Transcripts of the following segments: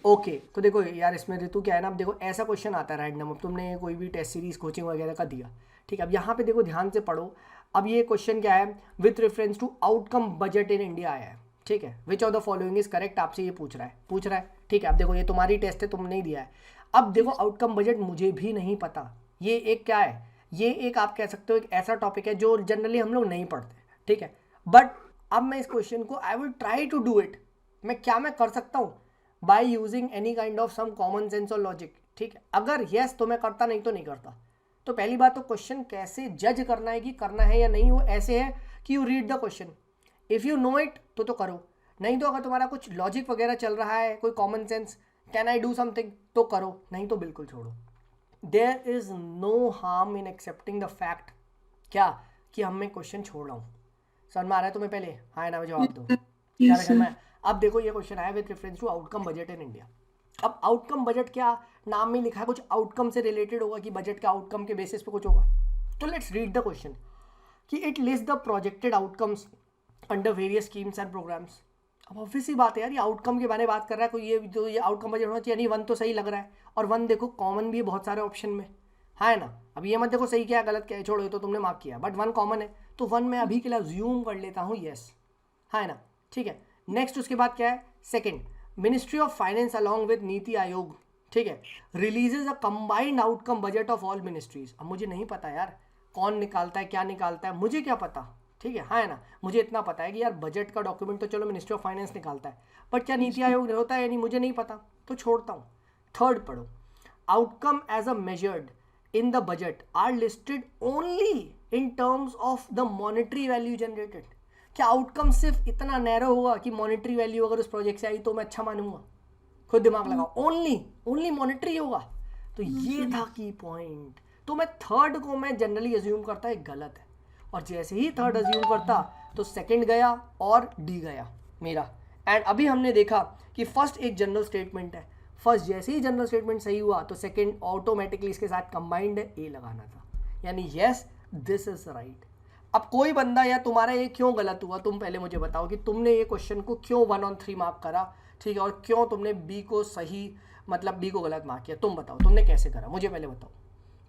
Okay तो देखो यार, इसमें ऋतु क्या है ना, अब देखो ऐसा क्वेश्चन आता है रैंडम, अब तुमने कोई भी टेस्ट सीरीज कोचिंग वगैरह का दिया, ठीक है, अब यहाँ पे देखो ध्यान से पढ़ो। अब ये क्वेश्चन क्या है, with reference to outcome budget in India आया है, ठीक है, which of the following is correct, आपसे ये पूछ रहा है, ठीक है। अब देखो ये तुम्हारी टेस्ट है, तुमने नहीं दिया है। अब देखो आउटकम बजट मुझे भी नहीं पता, ये एक क्या है, ये एक आप कह सकते हो एक ऐसा टॉपिक है जो जनरली हम लोग नहीं पढ़ते, ठीक है। बट अब मैं इस क्वेश्चन को I will try to do it, मैं कर सकता हूँ by using any kind of some common sense और लॉजिक, ठीक है। अगर यस तो मैं करता, नहीं तो नहीं करता। तो पहली बात तो क्वेश्चन कैसे जज करना है कि करना है या नहीं, वो ऐसे है कि you read the question, if you know it तो करो, नहीं तो अगर तुम्हारा कुछ लॉजिक वगैरह चल रहा है, कोई common sense, can I do something, तो करो, नहीं तो बिल्कुल छोड़ो। There is no harm in accepting the fact, क्या कि हम मैं क्वेश्चन छोड़ रहा हूँ। समझ में आ रहा है तुम्हें? पहले हाँ ना में जवाब दो, क्या यस करना सर। है। अब देखो ये क्वेश्चन आया with reference to outcome budget in India. अब आउटकम बजट क्या, नाम में लिखा है कुछ आउटकम से रिलेटेड होगा, कि बजट का आउटकम के बेसिस पे कुछ होगा। तो लेट्स रीड द क्वेश्चन कि it list the projected outcomes under various schemes and programmes. अब ऑब्वियस सी बात है यार, ये आउटकम के बारे में बात कर रहा है कोई, ये तो ये आउटकम बजट होना चाहिए, नहीं वन तो सही लग रहा है, और वन देखो कॉमन भी है बहुत सारे ऑप्शन में, हाँ है ना। अब ये मत देखो सही क्या है गलत क्या है, छोड़ो ये तो तुमने मार्क किया, बट वन कॉमन है, तो वन में अभी के लिए ज्यूम कर लेता हूँ यस, हाँ है ना, ठीक है। नेक्स्ट उसके बाद क्या है, second, ministry of finance along with NITI Aayog, ठीक है, releases a combined outcome budget of all ministries. अब मुझे नहीं पता यार कौन निकालता है क्या निकालता है, मुझे क्या पता, ठीक है, हाँ है ना। मुझे इतना पता है कि यार बजट का डॉक्यूमेंट तो चलो मिनिस्ट्री ऑफ फाइनेंस निकालता है, बट क्या नीति आयोग होता है या नहीं मुझे नहीं पता, तो छोड़ता हूँ। थर्ड पढ़ो, outcome as a measured in the budget are listed only in terms of the monetary value generated। क्या आउटकम सिर्फ इतना नैरो होगा कि मॉनेटरी वैल्यू अगर उस प्रोजेक्ट से आई तो मैं अच्छा मानूंगा? खुद दिमाग लगाओ, ओनली मॉनेटरी होगा, तो ये था की पॉइंट। तो मैं थर्ड को मैं जनरली अज्यूम करता है गलत है, और जैसे ही थर्ड अज्यूम करता तो सेकंड गया और डी गया मेरा। एंड अभी हमने देखा कि फर्स्ट एक जनरल स्टेटमेंट है, फर्स्ट जैसे ही जनरल स्टेटमेंट सही हुआ तो सेकंड ऑटोमेटिकली इसके साथ कंबाइंड है, ए लगाना था, यानी यस दिस इज राइट। अब कोई बंदा या तुम्हारा ये क्यों गलत हुआ, तुम पहले मुझे बताओ कि तुमने ये क्वेश्चन को क्यों 1 on 3 मार्क करा, ठीक है, और क्यों तुमने बी को सही मतलब बी को गलत मार्क किया, तुम बताओ तुमने कैसे करा, मुझे पहले बताओ,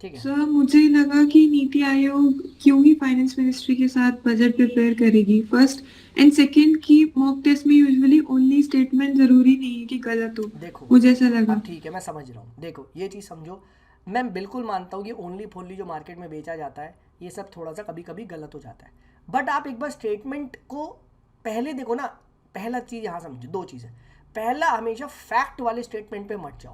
ठीक है। सर मुझे लगा कि नीति आयोग क्यों ही फाइनेंस मिनिस्ट्री के साथ बजट प्रिपेयर करेगी, फर्स्ट। एंड सेकंड कि मॉक टेस्ट में यूजुअली ओनली स्टेटमेंट जरूरी नहीं है कि गलत हो, देखो मुझे ऐसा लगा। अब ठीक है मैं समझ रहा हूँ, देखो ये चीज़ समझो, मैं बिल्कुल मानता हूँ कि ओनली फोनली जो मार्केट में बेचा जाता है ये सब थोड़ा सा कभी कभी गलत हो जाता है, बट आप एक बार स्टेटमेंट को पहले देखो ना। पहला चीज़ यहाँ समझो, दो चीज़ें, पहला हमेशा फैक्ट वाले स्टेटमेंट पे मत जाओ,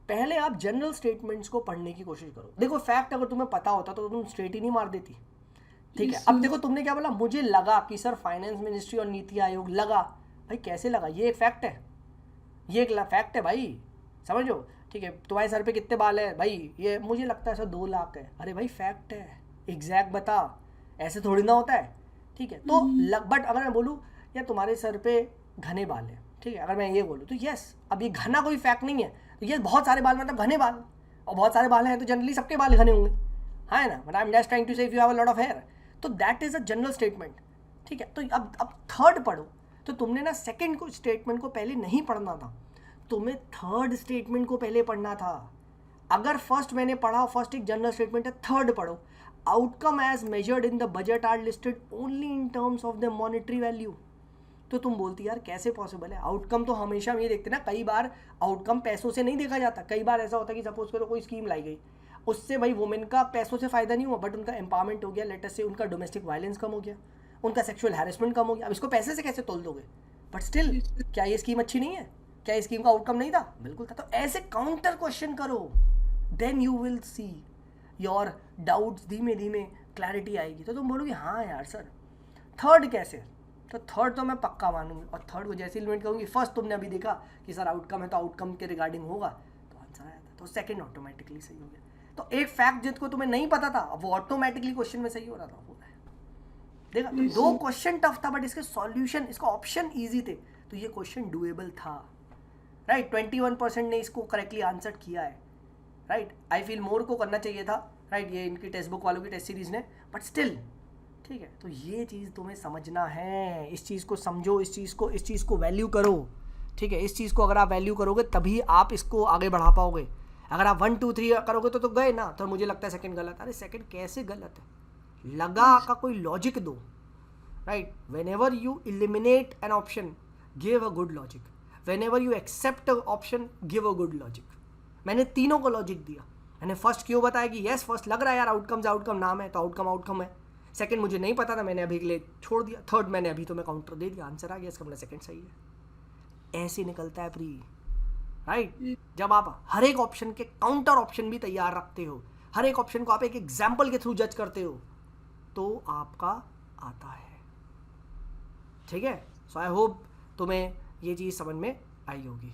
पहले आप जनरल स्टेटमेंट्स को पढ़ने की कोशिश करो। देखो फैक्ट अगर तुम्हें पता होता तो तुम स्ट्रेट ही नहीं मार देती, ठीक है। यस अब सर। देखो तुमने क्या बोला, मुझे लगा कि सर फाइनेंस मिनिस्ट्री और नीति आयोग लगा, भाई कैसे लगा, ये एक फैक्ट है, ये एक फैक्ट है भाई, समझो, ठीक है। तुम्हारे सर पे कितने बाल है भाई, ये मुझे लगता है सर 2 लाख है, अरे भाई फैक्ट है, एग्जैक्ट बता, ऐसे थोड़ी ना होता है, ठीक है। तो बट अगर मैं बोलूँ या तुम्हारे सर पे घने बाल है, ठीक है, अगर मैं ये बोलूँ तो यस, अब ये घना कोई फैक्ट नहीं है, तो ये बहुत सारे बाल मतलब घने बाल, और बहुत सारे बाल हैं तो जनरली सबके बाल घने होंगे, हाँ है ना, but I am just trying to say if you have a lot of hair, तो that is a general statement, ठीक है। तो अब थर्ड पढ़ो, तो तुमने ना सेकंड को स्टेटमेंट को पहले नहीं पढ़ना था, तुम्हें थर्ड स्टेटमेंट को पहले पढ़ना था। अगर फर्स्ट मैंने पढ़ा, फर्स्ट एक जनरल स्टेटमेंट है, थर्ड पढ़ो, outcome as measured in the budget are listed only in terms of the monetary value. तो तुम बोलती यार कैसे पॉसिबल है, आउटकम तो हमेशा हम ये देखते ना, कई बार आउटकम पैसों से नहीं देखा जाता, कई बार ऐसा होता है कि सपोज करो कोई स्कीम लाई गई, उससे भाई वुमेन का पैसों से फ़ायदा नहीं हुआ, बट उनका एम्पावरमेंट हो गया, लेटेस्ट से उनका डोमेस्टिक वायलेंस कम हो गया, उनका सेक्सुअल हैरेसमेंट कम हो गया। अब इसको पैसे से कैसे तोल दोगे, बट स्टिल यस सर। क्या ये स्कीम अच्छी नहीं है, क्या इस स्कीम का आउटकम नहीं था, बिल्कुल था। तो ऐसे काउंटर क्वेश्चन करो, then you will see your doubts धीमे धीमे क्लैरिटी आएगी, तो तुम बोलोगे हाँ यार सर थर्ड कैसे, तो थर्ड तो मैं पक्का मानूंगी, और थर्ड को जैसे इलिमिनेट करूँगी, फर्स्ट तुमने अभी देखा कि सर आउटकम है तो आउटकम के रिगार्डिंग होगा, तो आंसर आया था, तो सेकंड ऑटोमेटिकली सही हो गया। तो एक फैक्ट जिसको तुम्हें नहीं पता था वो ऑटोमेटिकली क्वेश्चन में सही हो रहा था, हो रहा है, देखा। तो यस दो सर। क्वेश्चन टफ था बट इसके सॉल्यूशन, इसका ऑप्शन ईजी थे, तो ये क्वेश्चन डूएबल था, राइट। 21% ने इसको करेक्टली आंसर किया है, राइट। आई फील मोर को करना चाहिए था, राइट, ये इनकी टेक्स्ट बुक वालों की टेस्ट सीरीज ने, बट स्टिल ठीक है। तो ये चीज़ तुम्हें समझना है, इस चीज़ को समझो, इस चीज़ को वैल्यू करो, ठीक है, इस चीज़ को अगर आप वैल्यू करोगे तभी आप इसको आगे बढ़ा पाओगे। अगर आप 1 2 3 करोगे तो गए ना। तो मुझे लगता है सेकंड गलत। अरे सेकंड कैसे गलत है, लगा का कोई लॉजिक दो, right. Whenever you eliminate an option give a good logic, whenever you accept option give a good logic. मैंने तीनों को लॉजिक दिया। मैंने फर्स्ट क्यों बताया कि यस फर्स्ट लग रहा है यार आउटकम नाम है तो आउटकम है। सेकंड मुझे नहीं पता था, मैंने अभी के लिए छोड़ दिया। थर्ड मैंने अभी तो मैं काउंटर दे दिया, आंसर आ गया इसका, मतलब सेकंड सही है। ऐसे निकलता है प्री, राइट। जब आप हर एक ऑप्शन के काउंटर ऑप्शन भी तैयार रखते हो, हर एक ऑप्शन को आप एक एग्जाम्पल के थ्रू जज करते हो, तो आपका आता है। ठीक है, सो आई होप तुम्हें ये चीज़ समझ में आई होगी।